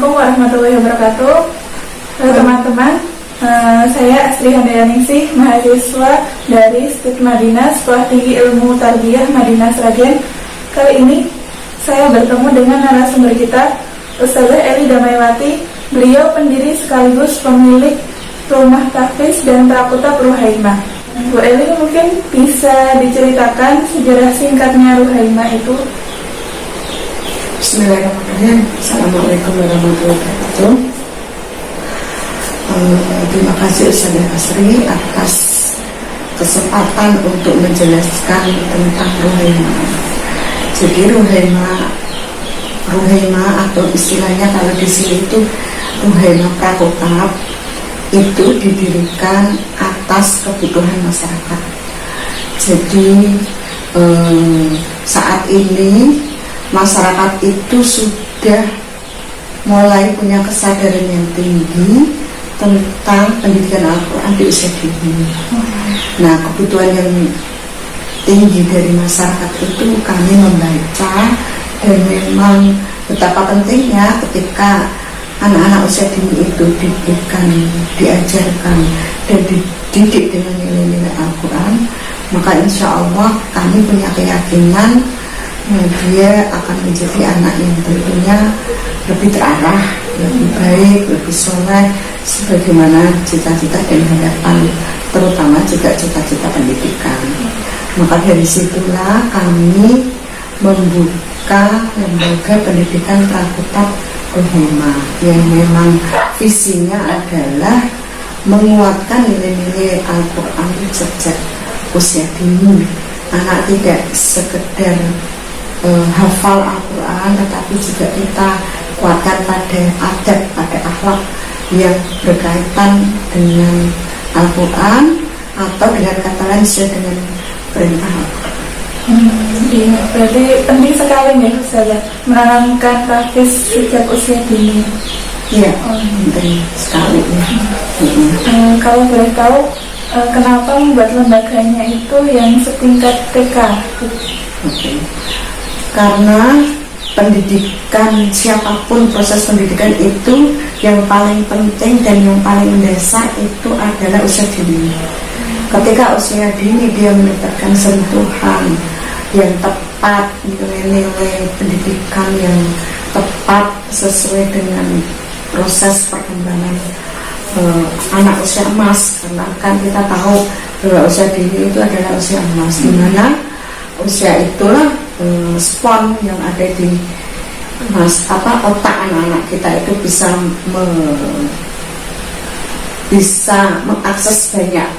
Assalamualaikum warahmatullahi wabarakatuh. Halo teman-teman, saya Asri Handayaningsih, mahasiswa dari Stigma Madinah Sekolah Tinggi Ilmu Tarbiyah Madinah Sragen. Kali ini saya bertemu dengan narasumber kita, Ustazah Eli Damaywati. Beliau pendiri sekaligus pemilik Rumah Tahfiz dan Prakutab Ruhaimah. Bu Eli, mungkin bisa diceritakan sejarah singkatnya Ruhaimah itu? Bismillahirrahmanirrahim. Assalamualaikum warahmatullahi wabarakatuh. Terima kasih Ustazah Asri atas kesempatan untuk menjelaskan tentang Ruhaimah. Jadi Ruhaimah atau istilahnya kalau di sini itu Ruhaimah Prakutab itu didirikan atas kebutuhan masyarakat. Jadi saat ini masyarakat itu sudah mulai punya kesadaran yang tinggi tentang pendidikan Al-Quran di usia dini. Nah, kebutuhan yang tinggi dari masyarakat itu kami membaca, dan memang betapa pentingnya ketika anak-anak usia dini itu diberikan, diajarkan, dan dididik dengan nilai-nilai Al-Quran, maka insya Allah kami punya keyakinan dia akan menjadi anak yang tentunya lebih terarah, lebih baik, lebih soleh, sebagaimana cita-cita dan harapan, terutama juga cita-cita pendidikan. Maka dari situlah kami membuka lembaga pendidikan Prakutab Ruhaimah yang memang visinya adalah menguatkan nilai-nilai Al-Quran sejak usia dini. Anak tidak sekedar hafal Al-Quran, tetapi juga kita kuatkan pada adab, pada akhlak yang berkaitan dengan Al-Quran, atau dengan kata lain sesuai dengan perintah Al-Quran. Iya, berarti penting sekali nih Ustazah menanamkan tahfiz sejak usia dini. Iya, penting sekali ya. Kalau boleh tahu, kenapa membuat lembaganya itu yang setingkat TK? Okay. Karena pendidikan, siapapun proses pendidikan itu yang paling penting dan yang paling mendasar itu adalah usia dini. Ketika usia dini dia mendapatkan sentuhan yang tepat, nilai-nilai pendidikan yang tepat sesuai dengan proses perkembangan anak usia emas. Karena kan kita tahu bahwa usia dini itu adalah usia emas, di mana usia itulah spon yang ada di otak anak-anak kita itu bisa mengakses banyak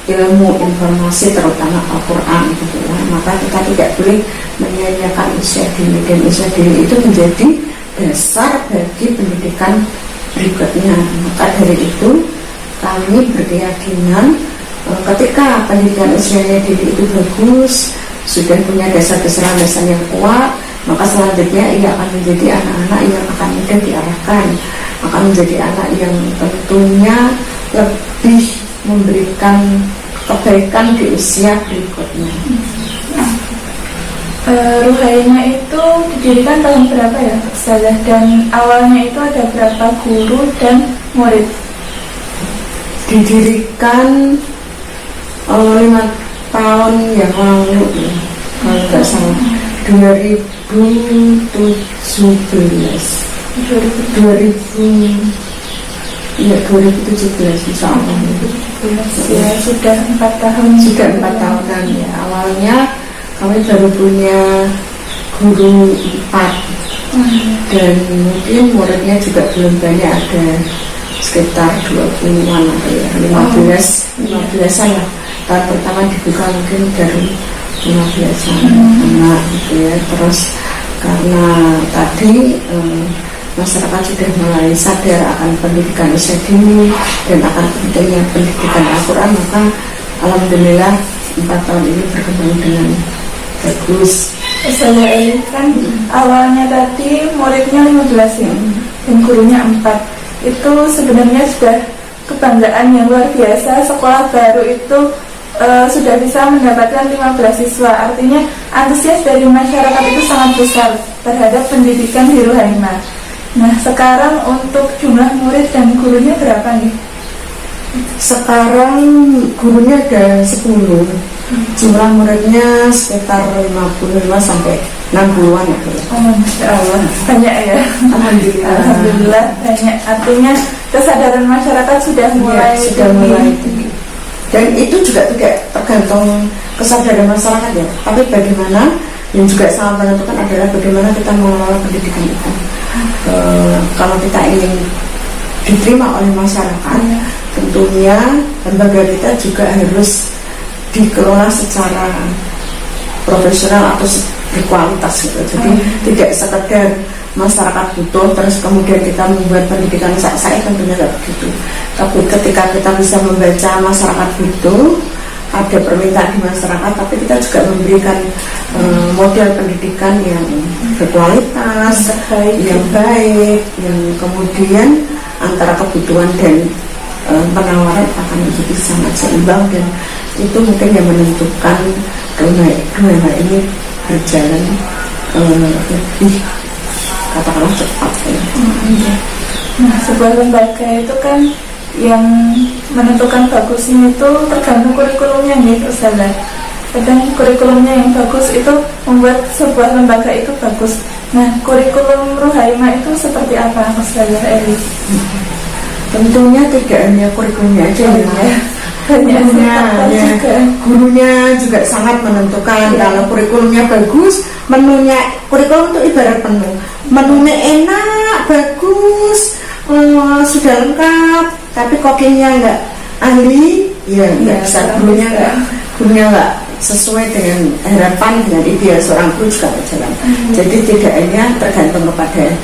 ilmu, informasi, terutama Al-Quran gitu ya. Maka kita tidak boleh menyanyiakan usia dini, dan usia dini itu menjadi dasar bagi pendidikan berikutnya. Maka dari itu kami berkeyakinan ketika pendidikan usianya dini itu bagus, sudah punya dasar-dasar landasan yang kuat, maka selanjutnya ia akan menjadi anak-anak yang akan mudah diarahkan, akan menjadi anak yang tentunya lebih memberikan kebaikan di usia berikutnya. Ruhaimah itu didirikan tahun berapa ya Ustazah? Dan awalnya itu ada berapa guru dan murid? Didirikan 5 tahun yang lalu ya, kalau tidak salah 2017 insya Allah. Ya, sudah 4 tahun. Sudah 4 tahunan ya. Awalnya kami baru punya guru 4, dan mungkin muridnya juga belum banyak, ada sekitar 20-an atau ya 15-an lah. Tahun pertama dibuka mungkin dari 15-an anak gitu ya. Terus karena tadi masyarakat sudah mulai sadar akan pendidikan usia dini dan akan pentingnya pendidikan Al-Quran, maka alhamdulillah 4 tahun ini berkembang dengan bagus. Ustazah Eli, kan awalnya tadi muridnya 15 ya, dan gurunya 4. Itu sebenarnya sudah kebanggaan yang luar biasa. Sekolah baru itu sudah bisa mendapatkan 15 siswa. Artinya antusias dari masyarakat itu sangat besar terhadap pendidikan di Ruhaimah. Nah, sekarang untuk jumlah murid dan gurunya berapa nih? Sekarang gurunya ada 10, jumlah muridnya sekitar 55 sampai 60-an ya. Oh, Masya Allah, banyak ya. Alhamdulillah. Alhamdulillah banyak. Artinya kesadaran masyarakat sudah mulai sudah mulai tinggi. Dan itu juga tidak tergantung kesadaran masyarakat ya, tapi bagaimana yang juga sangat menentukan adalah bagaimana kita mengelola pendidikan itu. Kalau kita ingin diterima oleh masyarakat, tentunya lembaga kita juga harus dikelola secara profesional atau berkualitas gitu. Jadi tidak sekedar masyarakat butuh terus kemudian kita membuat pendidikan saya tentunya tidak begitu. Tapi ketika kita bisa membaca masyarakat butuh, ada permintaan di masyarakat, tapi kita juga memberikan model pendidikan yang berkualitas, yang baik, yang kemudian antara kebutuhan dan penawaran akan menjadi sangat seimbang, dan itu mungkin yang menentukan Ruhema ini berjalan lebih katakanlah cepat ya. Nah, sebuah lembaga itu kan yang menentukan bagusnya itu tergantung kurikulumnya nih Ustazah. Kadang kurikulumnya yang bagus itu membuat sebuah lembaga itu bagus. Nah, kurikulum Ruhaima itu seperti apa Ustazah Eli? Tentunya tidak hanya kurikulumnya aja ya. Gurunya juga sangat menentukan. Kalau kurikulumnya bagus, menunya, kurikulum itu ibarat menunya enak, bagus, sudah lengkap, tapi kokinya nggak ahli, ya nggak bisa, gurunya nggak sesuai dengan harapan, dengan ideal seorang guru juga berjalan. Jadi tidak hanya tergantung kepada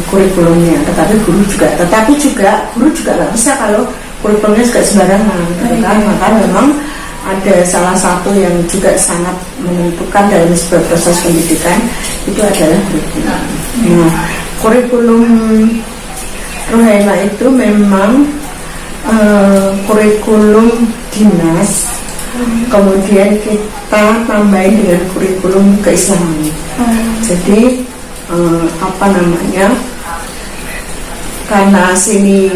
kurikulumnya, tetapi guru juga nggak bisa kalau kurikulumnya juga sembarangan, kan? Maka memang ada salah satu yang juga sangat menentukan dalam sebuah proses pendidikan itu adalah kurikulum. Nah, kurikulum Ruhaima itu memang kurikulum dinas, kemudian kita tambahin dengan kurikulum keislaman. Jadi karena sini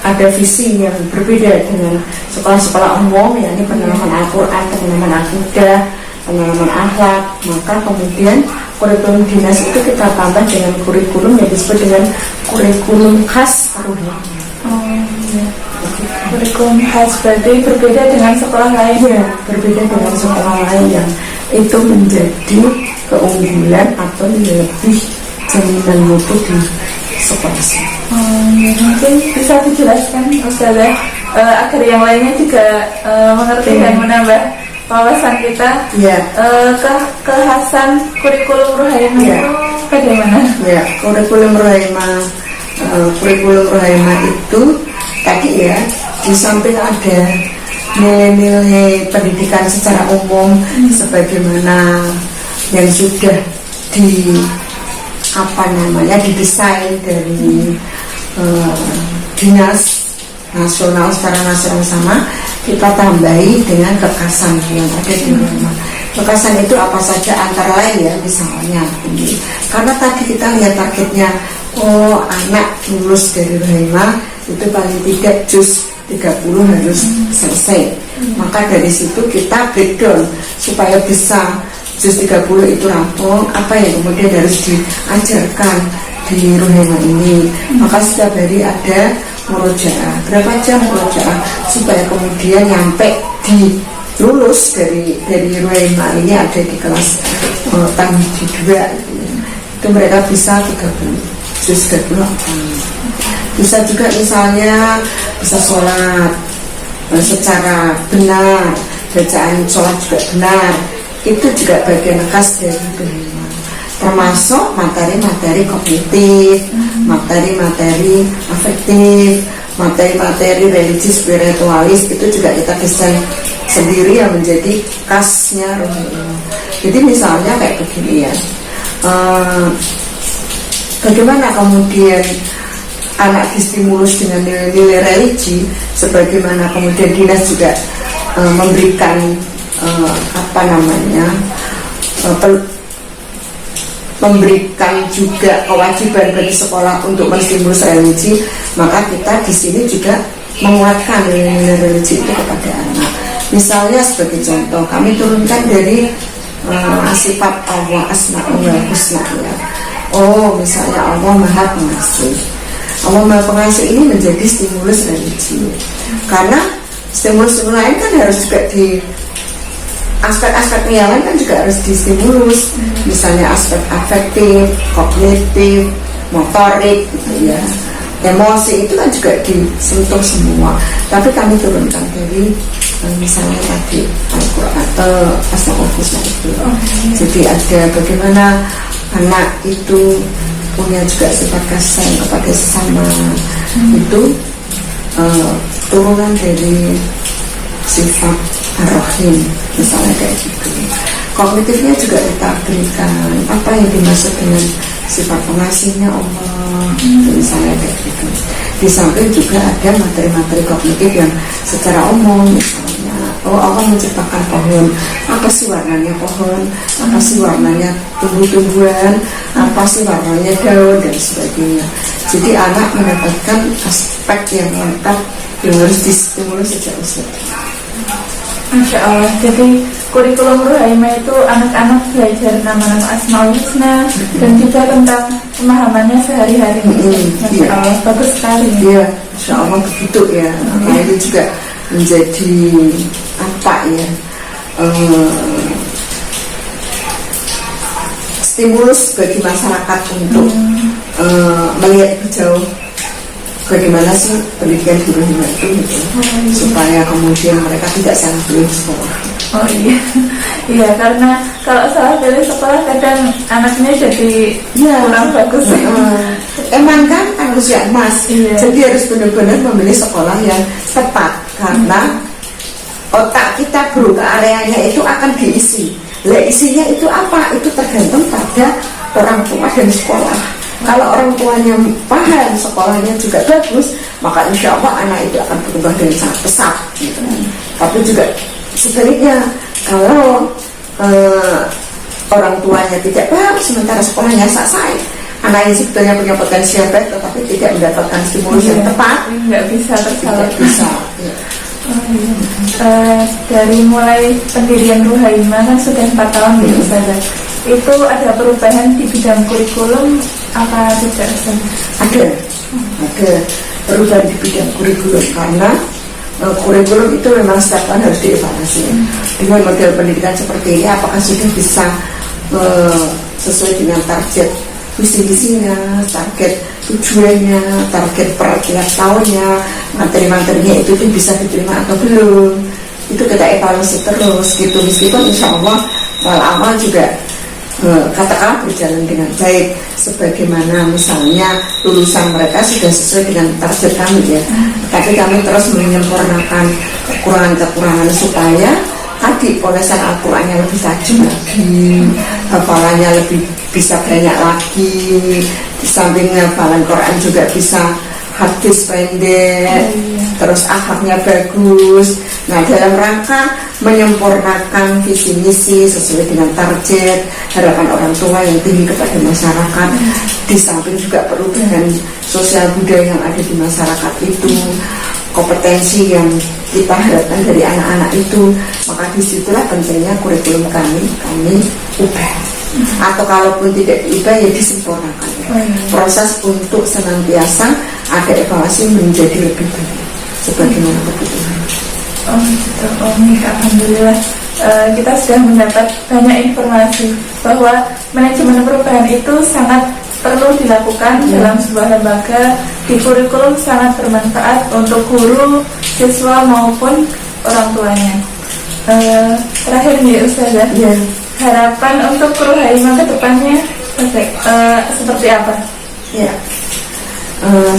ada visi yang berbeda dengan sekolah-sekolah umum, yakni penanaman Al-Quran, penanaman akidah, penanaman akhlak, maka kemudian kurikulum dinas itu kita tambah dengan kurikulum yang disebut dengan kurikulum khas Ruhaima. Kurikulum khas berarti berbeda dengan sekolah lain. Ya, berbeda dengan sekolah lain yang itu menjadi keunggulan atau lebih jaminan mutu di sekolah sini. Mungkin bisa dijelaskan Ustazah agar yang lainnya juga mengerti dan menambah wawasan kita. Kekhasan kurikulum Ruhaima itu bagaimana? Ya, kurikulum Ruhaima itu tadi ya, di samping ada nilai-nilai pendidikan secara umum sebagaimana yang sudah didesain dari dinas nasional secara nasional sama, kita tambahi dengan kekhasan yang ada di Ruhaima. Kekhasan itu apa saja, antara lain ya, misalnya ini, karena tadi kita lihat targetnya, anak lulus dari Ruhaima itu paling tidak juz 30 harus selesai. Maka dari situ kita breakdown supaya bisa juz 30 itu rampung, apa yang kemudian harus diajarkan di Ruhaima ini. Maka setiap hari ada murojaah, berapa jam murojaah supaya kemudian nyampe di lulus dari Ruhaima ini ada di kelas Tamhidi 2 itu mereka bisa 30 juz 30. Bisa juga misalnya bisa sholat secara benar, bacaan sholat juga benar, itu juga bagian khas dari Ruhaima. Termasuk materi-materi kognitif, materi-materi afektif, materi-materi religi spiritualis, itu juga kita desain sendiri yang menjadi khasnya Ruhaima. Jadi misalnya kayak begini ya, bagaimana kemudian anak distimulus dengan nilai-nilai religi, sebagaimana kemudian dinas juga memberikan memberikan juga kewajiban bagi sekolah untuk menstimulus religi, maka kita di sini juga menguatkan nilai-nilai religi itu kepada anak. Misalnya sebagai contoh, kami turunkan dari sifat Allah Asmaul Husna ya. Oh, misalnya Allah Maha Pengasih. Allah Maha Pengasih ini menjadi stimulus religi. Karena stimulus lain kan harus juga di aspek-aspek yang lain kan juga harus distimulus. Misalnya aspek afektif, kognitif, motorik gitu ya. Emosi itu kan juga disentuh semua. Tapi kami turunkan dari misalnya tadi Al-Quran Asmaul Husna itu. Jadi ada bagaimana anak itu punya juga sifat kasih sayang kepada sesama. Itu turunan dari sifat Ar-Rahim misalnya kayak gitu. Kognitifnya juga kita berikan apa yang dimaksud dengan sifat pengasihnya Allah, misalnya kayak gitu. Di samping juga ada materi-materi kognitif yang secara umum, misalnya Allah menciptakan pohon, apa sih warnanya pohon, apa sih warnanya tumbuh-tumbuhan, apa sih warnanya daun dan sebagainya. Jadi anak mendapatkan aspek yang lengkap yang harus distimulus sejak usia. Masya Allah, jadi kurikulum Ruhaimah itu anak-anak belajar nama-nama Asmaul Husna dan juga tentang pemahamannya sehari-hari. Masya Allah, bagus sekali. Iya, Masya Allah begitu ya. Nah, itu juga menjadi apa ya, stimulus bagi masyarakat untuk melihat lebih jauh bagaimana sih pendidikan di Ruhaimah itu gitu. Supaya kemudian mereka tidak salah pilih sekolah. Oh iya, iya karena kalau salah pilih sekolah kadang anaknya jadi kurang bagus. Emang kan usia emas, jadi harus benar-benar memilih sekolah yang tepat karena otak kita bro ke areanya itu akan diisi. Lah isinya itu apa? Itu tergantung pada orang tua dan sekolah. Kalau orang tuanya paham, sekolahnya juga bagus, maka insya Allah anak itu akan berubah dengan sangat pesat gitu. Tapi juga sebaliknya, kalau orang tuanya tidak paham, sementara sekolahnya selesai, anak yang sebetulnya punya potensi yang baik, tetapi tidak mendapatkan stimulus yang tepat, nggak bisa tersalurkan. Tidak bisa. Ya. Dari mulai pendirian Ruhaimah kan sudah 4 tahun ya Ustazah. Itu ada perubahan di bidang kurikulum apa tidak? Ada perubahan di bidang kurikulum karena kurikulum itu memang setiap tahun harus dievaluasi. Dengan model pendidikan seperti ini apakah sudah bisa sesuai dengan target visi-misinya, target tujuannya, target per tiap tahunnya, materi-materinya itu bisa diterima atau belum. Itu kita evaluasi terus gitu, meskipun insya Allah awal juga katakanlah berjalan dengan baik, sebagaimana misalnya lulusan mereka sudah sesuai dengan target kami ya. Tapi kami terus menyempurnakan kekurangan-kekurangan supaya tadi polesan Al-Qurannya lebih tajam lagi, hafalannya lebih bisa banyak lagi, di samping hafalan Quran juga bisa hadis pendek, terus akhlaknya bagus. Nah, dalam rangka menyempurnakan visi misi sesuai dengan target harapan orang tua yang tinggi kepada masyarakat, di samping juga perubahan sosial budaya yang ada di masyarakat itu, kompetensi yang kita harapkan dari anak-anak itu, maka disitulah pentingnya kurikulum kami ubah. Atau kalaupun tidak diubah ya disempurnakan. Proses untuk senantiasa ada evaluasi menjadi lebih baik sebagaimana kebutuhan. Alhamdulillah kita sudah mendapat banyak informasi bahwa manajemen perubahan itu sangat perlu dilakukan dalam sebuah lembaga. Di kurikulum sangat bermanfaat untuk guru, siswa maupun orang tuanya. Terakhir nih Ustazah, harapan untuk Ruhaimah ke depannya seperti apa? Ya,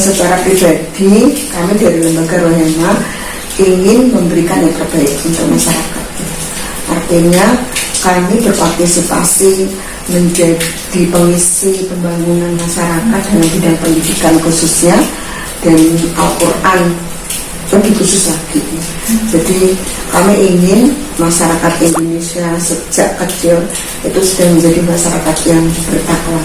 secara pribadi kami dari lembaga Ruhaimah ingin memberikan yang terbaik untuk masyarakat. Artinya kami berpartisipasi menjadi pengisi pembangunan masyarakat dalam bidang pendidikan khususnya, dan Al-Quran lebih khusus lagi. Jadi kami ingin masyarakat Indonesia sejak kecil itu sudah menjadi masyarakat yang bertakwa,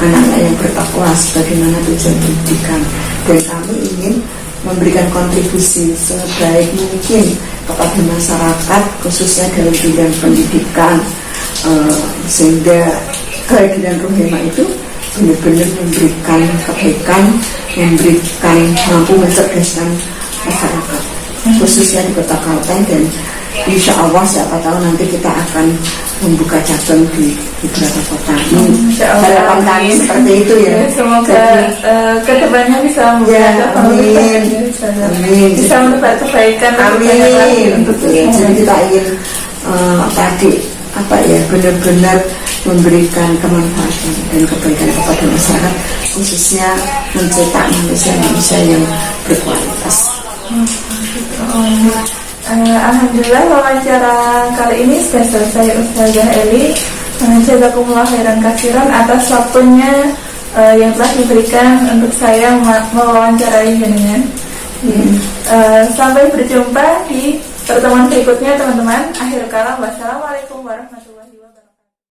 anak-anak yang bertakwa sebagaimana tujuan pendidikan, dan kami ingin memberikan kontribusi sebaik mungkin kepada masyarakat khususnya dalam bidang pendidikan, sehingga kehadiran Rohema itu benar-benar memberikan kebaikan, memberikan mampu mencerdaskan masyarakat khususnya di Kota Kalteng, dan insya Allah siapa tahu nanti kita akan membuka cabang di beberapa kota. Harapan kami seperti itu ya. Semoga kedepannya bisa membuka amin. Bisa mendapat kebaikan. Amin. Jadi kita ingin benar-benar memberikan kemanfaatan dan kebaikan kepada masyarakat, khususnya mencetak manusia-manusia yang berkualitas. Alhamdulillah, wawancara kali ini sudah selesai. Ustazah Eli, jazakumullah khairan katsiran atas waktunya yang telah diberikan untuk saya mewawancarai jenengan. Sampai berjumpa di pertemuan berikutnya teman-teman. Akhir kalam, wassalamualaikum warahmatullahi wabarakatuh.